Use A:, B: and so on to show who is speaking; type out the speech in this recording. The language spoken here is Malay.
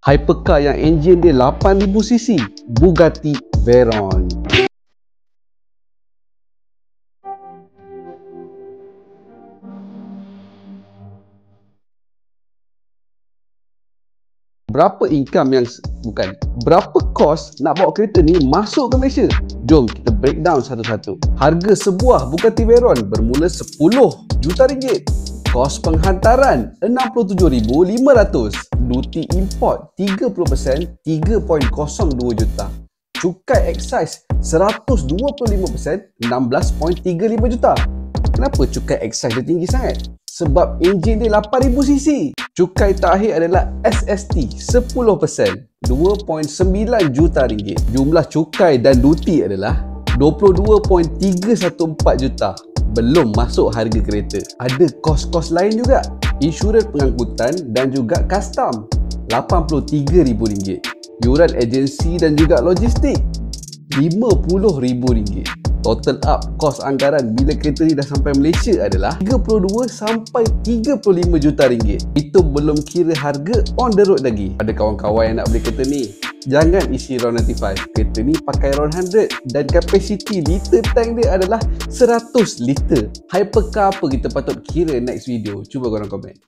A: Hypercar yang enjin dia 8000cc, Bugatti Veyron. Berapa kos nak bawa kereta ni masuk ke Malaysia? Jom kita breakdown satu-satu. Harga sebuah Bugatti Veyron bermula 10 juta ringgit. Kos penghantaran 67,500. Duty import 30%, 3.02 juta. Cukai excise 125%, 16.35 juta. Kenapa cukai excise dia tinggi sangat? Sebab enjin dia 8000cc. Cukai terakhir adalah SST 10%, 2.9 juta ringgit. Jumlah cukai dan duty adalah 22.314 juta. Belum masuk harga kereta. Ada kos-kos lain juga. Insurans pengangkutan dan juga custom RM83,000. Yuran agensi dan juga logistik RM50,000. Total up kos anggaran bila kereta ni dah sampai Malaysia adalah 32 sampai 35 juta ringgit. Itu belum kira harga on the road lagi. Ada kawan-kawan yang nak beli kereta ni, jangan isi RON 95. Kereta ni pakai RON 100 dan kapasiti liter tank dia adalah 100 liter. Hypercar apa kita patut kira next video? Cuba korang komen.